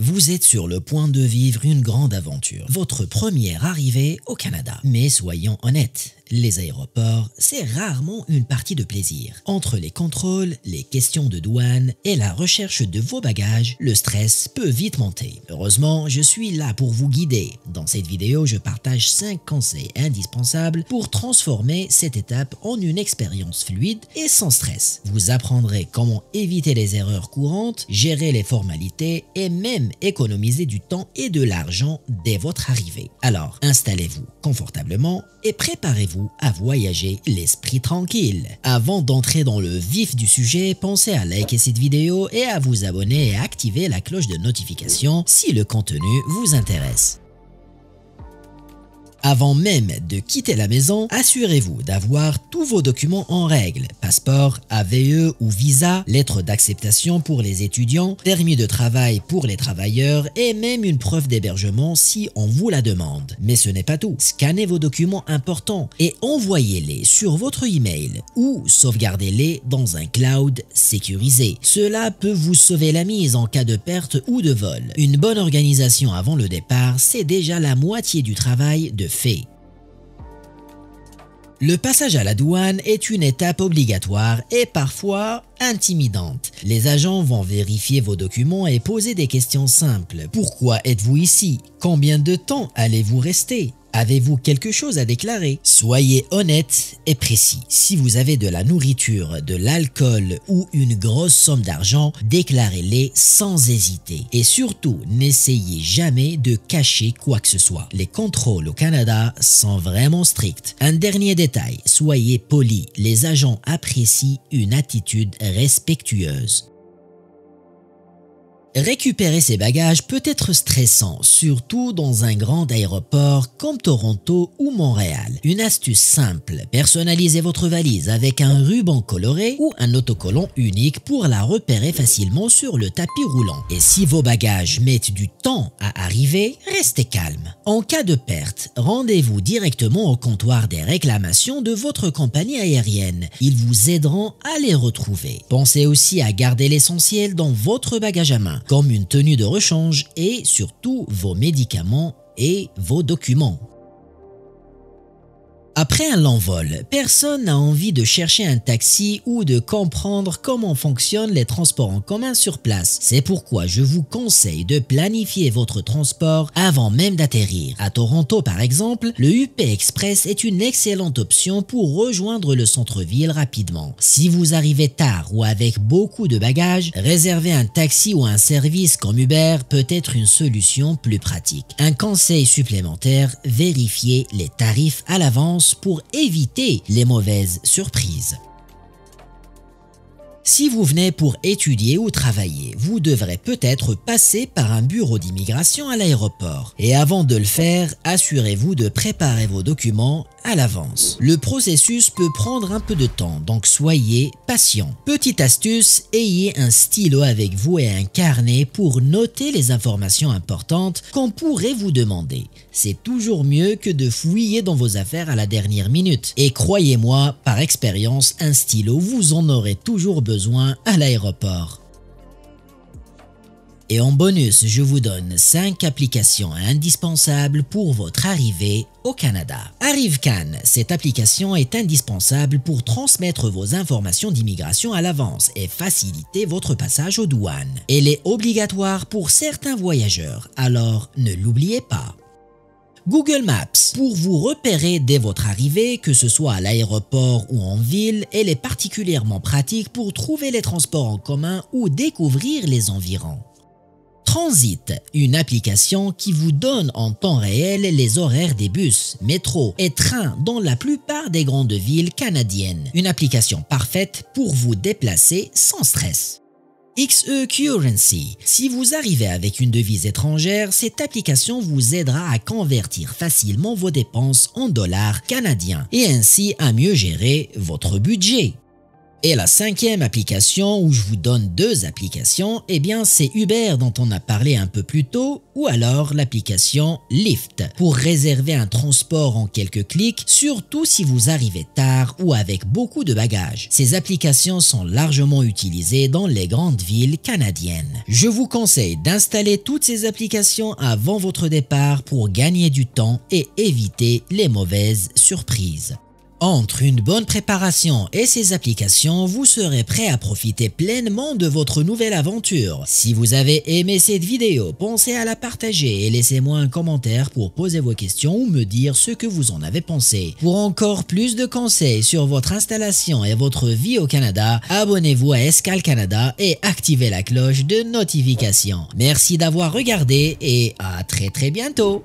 Vous êtes sur le point de vivre une grande aventure, votre première arrivée au Canada. Mais soyons honnêtes, les aéroports, c'est rarement une partie de plaisir. Entre les contrôles, les questions de douane et la recherche de vos bagages, le stress peut vite monter. Heureusement, je suis là pour vous guider. Dans cette vidéo, je partage 5 conseils indispensables pour transformer cette étape en une expérience fluide et sans stress. Vous apprendrez comment éviter les erreurs courantes, gérer les formalités et même économiser du temps et de l'argent dès votre arrivée. Alors, installez-vous confortablement et préparez-vous à voyager l'esprit tranquille. Avant d'entrer dans le vif du sujet, pensez à liker cette vidéo et à vous abonner et activer la cloche de notification si le contenu vous intéresse. Avant même de quitter la maison, assurez-vous d'avoir tous vos documents en règle. Passeport, AVE ou visa, lettre d'acceptation pour les étudiants, permis de travail pour les travailleurs et même une preuve d'hébergement si on vous la demande. Mais ce n'est pas tout. Scannez vos documents importants et envoyez-les sur votre email ou sauvegardez-les dans un cloud sécurisé. Cela peut vous sauver la mise en cas de perte ou de vol. Une bonne organisation avant le départ, c'est déjà la moitié du travail de fait. Le passage à la douane est une étape obligatoire et parfois intimidante. Les agents vont vérifier vos documents et poser des questions simples. Pourquoi êtes-vous ici? Combien de temps allez-vous rester? Avez-vous quelque chose à déclarer? Soyez honnête et précis. Si vous avez de la nourriture, de l'alcool ou une grosse somme d'argent, déclarez-les sans hésiter. Et surtout, n'essayez jamais de cacher quoi que ce soit. Les contrôles au Canada sont vraiment stricts. Un dernier détail, soyez poli. Les agents apprécient une attitude respectueuse. Récupérer ses bagages peut être stressant, surtout dans un grand aéroport comme Toronto ou Montréal. Une astuce simple, personnalisez votre valise avec un ruban coloré ou un autocollant unique pour la repérer facilement sur le tapis roulant. Et si vos bagages mettent du temps à arriver, restez calme. En cas de perte, rendez-vous directement au comptoir des réclamations de votre compagnie aérienne. Ils vous aideront à les retrouver. Pensez aussi à garder l'essentiel dans votre bagage à main, comme une tenue de rechange et surtout vos médicaments et vos documents. Après un long vol, personne n'a envie de chercher un taxi ou de comprendre comment fonctionnent les transports en commun sur place. C'est pourquoi je vous conseille de planifier votre transport avant même d'atterrir. À Toronto par exemple, le UP Express est une excellente option pour rejoindre le centre-ville rapidement. Si vous arrivez tard ou avec beaucoup de bagages, réserver un taxi ou un service comme Uber peut être une solution plus pratique. Un conseil supplémentaire, vérifiez les tarifs à l'avance pour éviter les mauvaises surprises. Si vous venez pour étudier ou travailler, vous devrez peut-être passer par un bureau d'immigration à l'aéroport. Et avant de le faire, assurez-vous de préparer vos documents à l'avance. Le processus peut prendre un peu de temps, donc soyez patient. Petite astuce, ayez un stylo avec vous et un carnet pour noter les informations importantes qu'on pourrait vous demander. C'est toujours mieux que de fouiller dans vos affaires à la dernière minute. Et croyez-moi, par expérience, un stylo, vous en aurez toujours besoin à l'aéroport. Et en bonus, je vous donne 5 applications indispensables pour votre arrivée au Canada. ArriveCan, cette application est indispensable pour transmettre vos informations d'immigration à l'avance et faciliter votre passage aux douanes. Elle est obligatoire pour certains voyageurs, alors ne l'oubliez pas. Google Maps, pour vous repérer dès votre arrivée, que ce soit à l'aéroport ou en ville, elle est particulièrement pratique pour trouver les transports en commun ou découvrir les environs. Transit, une application qui vous donne en temps réel les horaires des bus, métros et trains dans la plupart des grandes villes canadiennes. Une application parfaite pour vous déplacer sans stress. XE Currency. Si vous arrivez avec une devise étrangère, cette application vous aidera à convertir facilement vos dépenses en dollars canadiens et ainsi à mieux gérer votre budget. Et la cinquième application où je vous donne deux applications, eh bien c'est Uber dont on a parlé un peu plus tôt ou alors l'application Lyft pour réserver un transport en quelques clics, surtout si vous arrivez tard ou avec beaucoup de bagages. Ces applications sont largement utilisées dans les grandes villes canadiennes. Je vous conseille d'installer toutes ces applications avant votre départ pour gagner du temps et éviter les mauvaises surprises. Entre une bonne préparation et ces applications, vous serez prêt à profiter pleinement de votre nouvelle aventure. Si vous avez aimé cette vidéo, pensez à la partager et laissez-moi un commentaire pour poser vos questions ou me dire ce que vous en avez pensé. Pour encore plus de conseils sur votre installation et votre vie au Canada, abonnez-vous à Escale Canada et activez la cloche de notification. Merci d'avoir regardé et à très bientôt.